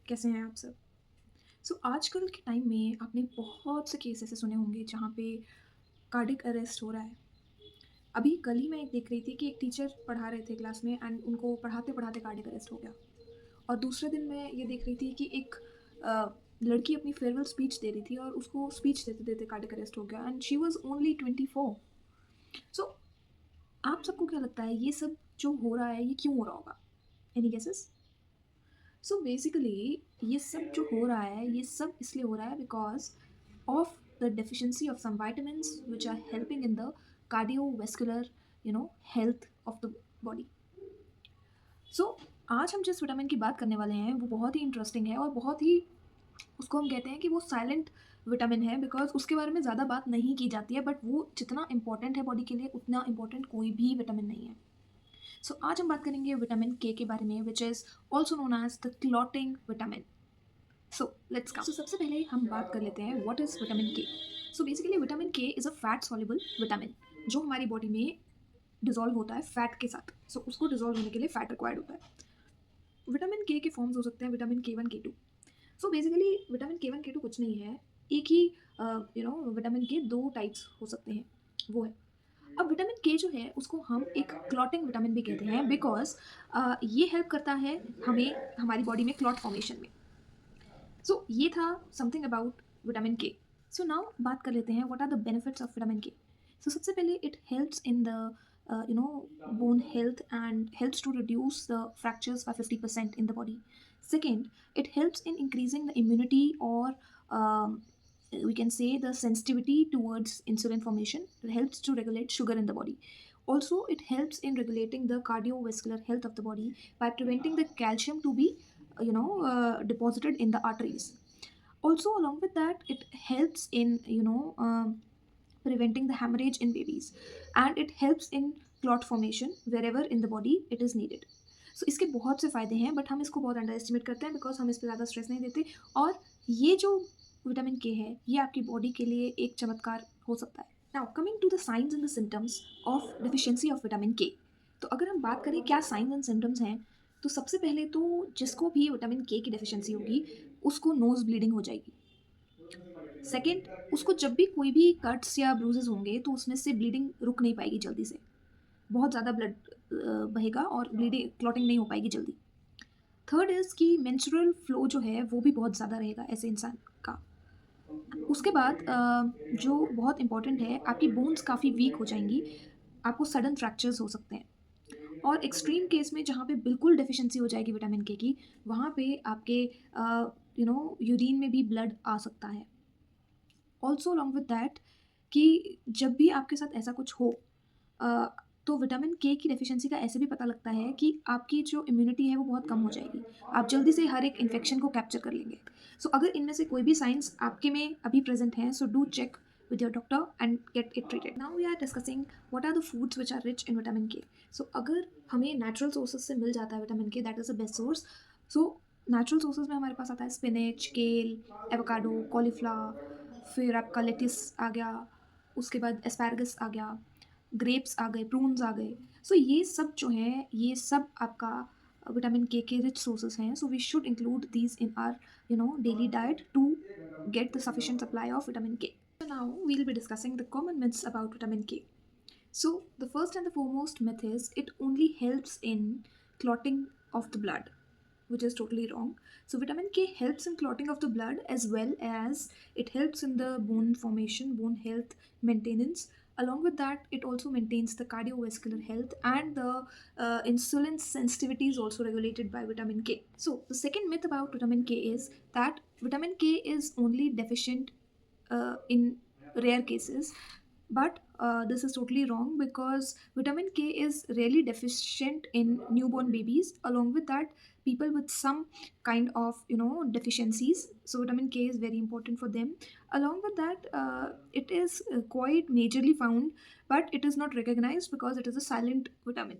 कैसे हैं आप सब? आजकल के टाइम में आपने बहुत से केस ऐसे सुने होंगे जहाँ पे कार्डियक अरेस्ट हो रहा है। अभी कल ही मैं एक देख रही थी कि एक टीचर पढ़ा रहे थे क्लास में एंड उनको पढ़ाते-पढ़ाते कार्डियक अरेस्ट हो गया। और दूसरे दिन मैं ये देख रही थी कि एक अ, लड़की अपनी फेयरवेल स्पीच दे रही थी और उसको स्पीच देते-देते कार्डियक अरेस्ट हो गया एंड शी वाज़ ओनली 24। सो आप सबको क्या लगता है ये सब जो हो रहा है ये क्यों हो रहा होगा? Any guesses? सो बेसिकली ये सब जो हो रहा है ये सब इसलिए हो रहा है because of the deficiency of some vitamins which are helping in the cardiovascular health of the body. आज हम जिस विटामिन की बात करने वाले हैं वो बहुत ही इंटरेस्टिंग है और बहुत ही उसको हम कहते हैं कि वो साइलेंट विटामिन है बिकॉज उसके बारे में ज़्यादा बात नहीं की जाती है बट वो जितना इंपॉर्टेंट है बॉडी के लिए उतना इंपॉर्टेंट कोई भी विटामिन नहीं है। आज हम बात करेंगे विटामिन के बारे में which is also known as the clotting vitamin. Let's come. सबसे पहले हम बात कर लेते हैं what is vitamin K. Basically vitamin K is a fat soluble vitamin जो हमारी बॉडी में डिसॉल्व होता है फैट के साथ। उसको डिसॉल्व होने के लिए फैट रिक्वायर्ड होता है। विटामिन के फॉर्म्स हो सकते हैं विटामिन के वन के टू। बेसिकली विटामिन के वन के टू कुछ नहीं है, एक ही विटामिन के दो टाइप्स हो सकते हैं, वो है। अब विटामिन के जो है उसको हम एक क्लॉटिंग विटामिन भी कहते हैं बिकॉज ये हेल्प करता है हमें हमारी बॉडी में क्लॉट फॉर्मेशन में। ये था something about vitamin K. Now बात कर लेते हैं what are the benefits of vitamin K. सबसे पहले it helps in the bone health and helps to reduce the fractures by 50% in the body. Second, it helps in increasing the immunity और we can say the sensitivity towards insulin formation. It helps to regulate sugar in the body. Also it helps in regulating the cardiovascular health of the body by preventing the calcium to be deposited in the arteries. Also along with that it helps in preventing the hemorrhage in babies and it helps in clot formation wherever in the body it is needed. इसके बहुत से फ़ायदे हैं but हम इसको बहुत under estimate करते हैं बिकॉज हम इस पर ज़्यादा स्ट्रेस नहीं देते। और ये जो विटामिन के है ये आपकी बॉडी के लिए एक चमत्कार हो सकता है। Now coming to the science and the symptoms of deficiency of vitamin K. अगर हम बात करें क्या साइंस एंड सिम्टम्स हैं, सबसे पहले तो जिसको भी विटामिन के की डेफिशिएंसी होगी उसको नोज़ ब्लीडिंग हो जाएगी। सेकंड, उसको जब भी कोई भी कट्स या ब्रूजेस होंगे तो उसमें से ब्लीडिंग रुक नहीं पाएगी जल्दी से, बहुत ज़्यादा ब्लड बहेगा और ब्लीडिंग क्लॉटिंग नहीं हो पाएगी जल्दी। थर्ड इज़ कि मेंस्ट्रुअल फ्लो जो है वो भी बहुत ज़्यादा रहेगा ऐसे इंसान का। उसके बाद जो बहुत इंपॉर्टेंट है आपकी बोन्स काफ़ी वीक हो जाएंगी, आपको सडन फ्रैक्चर्स हो सकते हैं। और एक्सट्रीम केस में जहाँ पे बिल्कुल डेफिशिएंसी हो जाएगी विटामिन के की, वहाँ पे आपके यूरिन में भी ब्लड आ सकता है। ऑल्सो अलॉन्ग विद दैट कि जब भी आपके साथ ऐसा कुछ हो अ, तो विटामिन के की डेफिशिएंसी का ऐसे भी पता लगता है कि आपकी जो इम्यूनिटी है वो बहुत कम हो जाएगी, आप जल्दी से हर एक इन्फेक्शन को कैप्चर कर लेंगे। अगर इनमें से कोई भी साइंस आपके में अभी प्रेजेंट हैं do check with your doctor and get it treated. Now we are discussing what are the foods which are rich in vitamin K. अगर हमें नेचुरल सोर्सेज से मिल जाता है विटामिन के, that is the best source. So natural sources में हमारे पास आता है स्पिनच, केल, एवोकाडो, कॉलीफ्लावर, फिर आपका लेटिस आ गया, उसके बाद एस्पैरगस आ गया, ग्रेप्स आ गए, प्रून्स आ गए। ये सब जो हैं ये सब आपका विटामिन के रिच सोर्सेज हैं। We should include these in our daily diet to get the sufficient supply of vitamin K. Now we'll be discussing the common myths about vitamin K. The first and the foremost myth is it only helps in clotting of the blood, which is totally wrong. Vitamin K helps in clotting of the blood as well as it helps in the bone formation, bone health maintenance. Along with that, it also maintains the cardiovascular health and the insulin sensitivity is also regulated by vitamin K. The second myth about vitamin K is that vitamin K is only deficient in rare cases, but this is totally wrong because vitamin K is rarely deficient in newborn babies. Along with that, people with some kind of deficiencies, vitamin K is very important for them. Along with that, it is quite majorly found, but it is not recognized because it is a silent vitamin.